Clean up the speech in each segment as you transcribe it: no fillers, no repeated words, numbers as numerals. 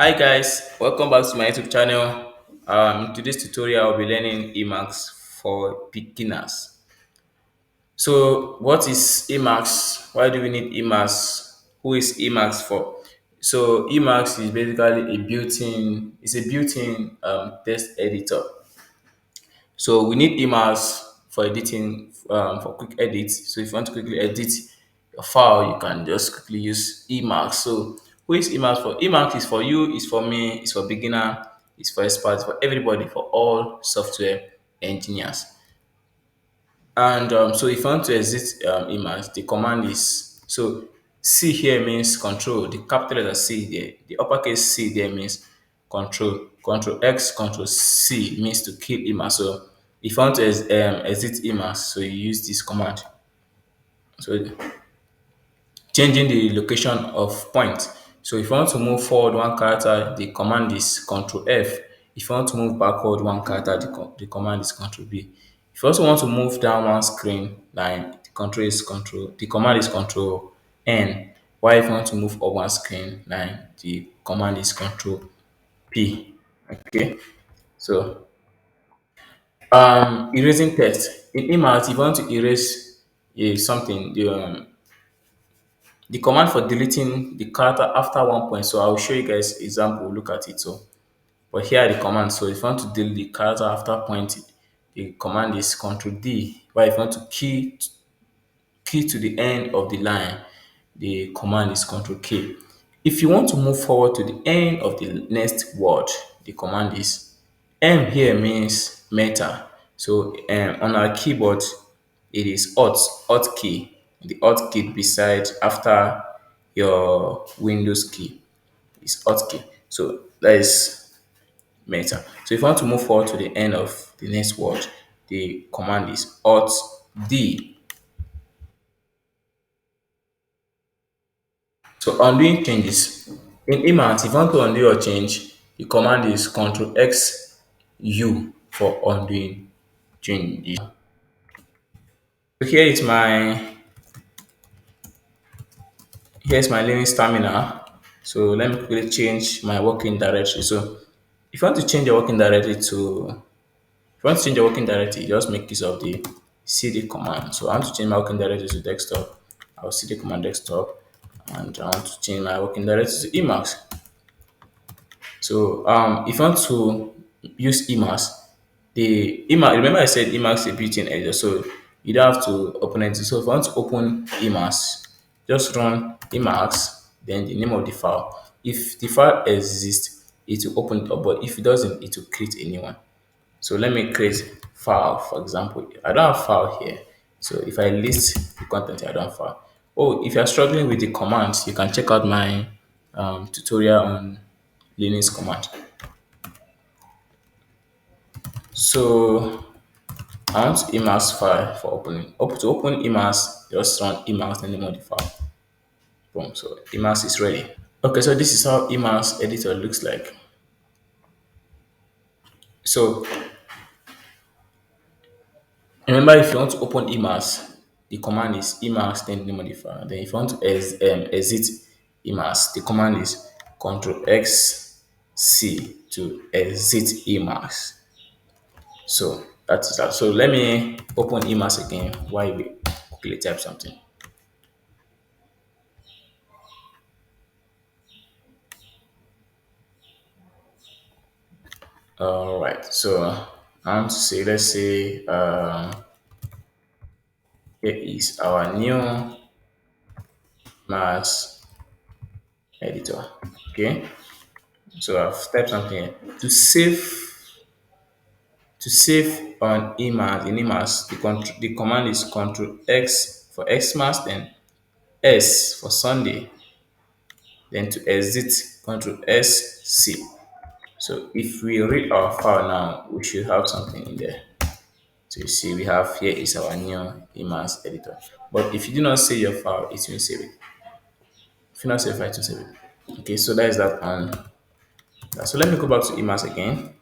Hi guys, welcome back to my YouTube channel. In today's tutorial, I'll be learning Emacs for beginners. So, what is Emacs? Why do we need Emacs? Who is Emacs for? So, Emacs is basically a built-in text editor. So we need emails for editing, for quick edits. So if you want to quickly edit your file, you can just quickly use Emacs. So who is Emacs for? Emacs is for you, it's for me, it's for beginner, it's for experts, for everybody, for all software engineers. And so if you want to exit Emacs, the command is C here means control. The capital letter C there, the uppercase C there means control. Control X, control C means to kill Emacs. So if you want to exit Emacs, so you use this command. So changing the location of point. So if you want to move forward one character, the command is Control F. If you want to move backward one character, the command is Control B. If you also want to move down one screen line, the command is Control N. While if you want to move up one screen line, the command is Control P. Okay, so erasing text in Emacs. If you want to erase something, the command for deleting the character after one point. So I'll show you guys example. Look at it. So, but here are the commands. So if you want to delete the character after point, the command is Control D. While if you want to key to the end of the line, the command is Control K. If you want to move forward to the end of the next word, the command is M. Here means meta. So on our keyboard, it is Alt key, the Alt key beside after your Windows key is Alt key. So that is meta. So if you want to move forward to the end of the next word, the command is Alt D. So undoing changes. In Emacs, if you want to undo your change, the command is Ctrl X U for undoing changes. So here's my living stamina. So let me quickly change my working directory. So if you want to change your working directory just make use of the cd command. So I want to change my working directory to desktop. I'll cd command desktop, and I want to change my working directory to Emacs. So if you want to use Emacs, remember I said Emacs is a built-in editor, so you don't have to open it. So if you want to open Emacs, just run Emacs, then the name of the file. If the file exists, it will open it up, but if it doesn't, it will create a new one. So let me create file, for example. I don't have file here. So if I list the content, I don't have file. Oh, if you're struggling with the commands, you can check out my tutorial on Linux command. So I want Emacs file for opening. To open Emacs, just run Emacs and name of the file. Boom. So Emacs is ready. Okay, so this is how Emacs editor looks like. So remember, if you want to open Emacs, the command is Emacs then name of the file. Then if you want to exit Emacs, the command is Ctrl X C to exit Emacs. So that's that. So let me open Emacs again while we quickly type something. All right. So I want to say, let's say, here is our new Max editor. Okay. So I've typed something here. To save on Emacs, in Emacs, the command is Control X for Xmas, then S for Sunday, then to exit Control S C. So if we read our file now, we should have something in there. So you see, we have here is our new Emacs editor. But if you do not save your file, it will save it. If you not save it, it will save it. Okay, so that is that on that. So let me go back to Emacs again.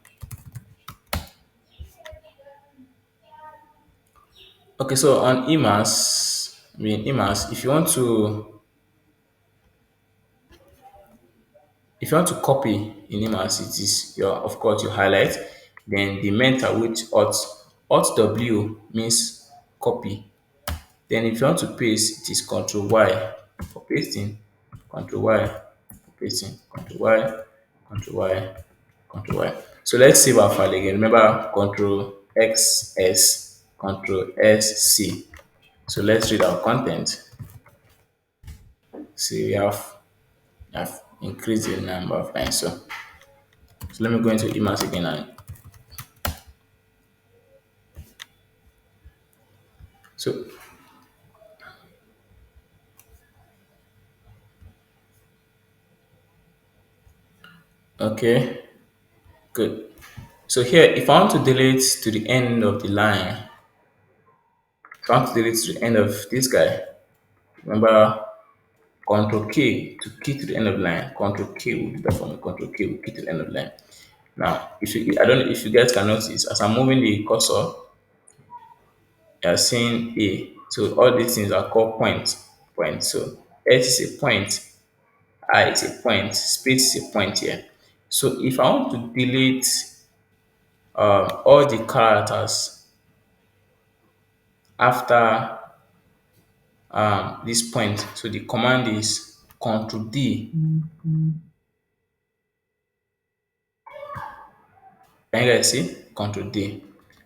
Okay, so on Emacs, if you want to If you want to copy in Emacs, it is your, of course, you highlight, then the mentor with Alt W means copy. Then if you want to paste, it is Control Y for pasting, Control Y for pasting, Control Y, Control Y, Control Y. So let's save our file again. Remember Control X S, Control S C. So let's read our content. See, we have increased the number of lines. So let me go into Emacs again and so okay, good. So here, if I want to delete to the end of the line, if I want to delete to the end of this guy, remember Control K to key to the end of the line. Control K will do that for me. Control K will key to the end of the line. Now, if you, I don't know if you guys can notice, as I'm moving the cursor, you are seeing A. So all these things are called points. Point. So S is a point, I is a point, space is a point here. So if I want to delete all the characters after this point, so the command is Control D. Can you guys see? Control D.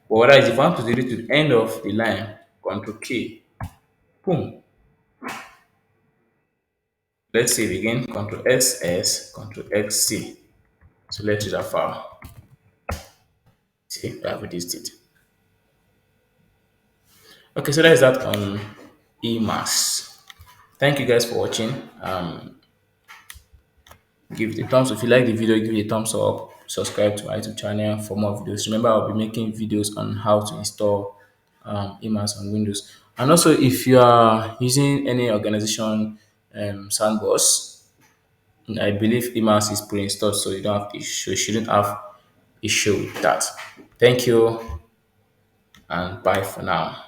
But whereas if I want to delete to the end of the line, Control K, boom. Let's save again, Control S S, Control X C. So let's use that file. See, I have reduced it. Okay, so that is that on Emacs. Thank you guys for watching. Give it a thumbs up. If you like the video, give it a thumbs up. Subscribe to my YouTube channel for more videos. Remember, I'll be making videos on how to install Emacs on Windows. And also, if you are using any organization sandbox, I believe Emacs is pre-installed, so you don't have issue. Shouldn't have issue with that. Thank you, and bye for now.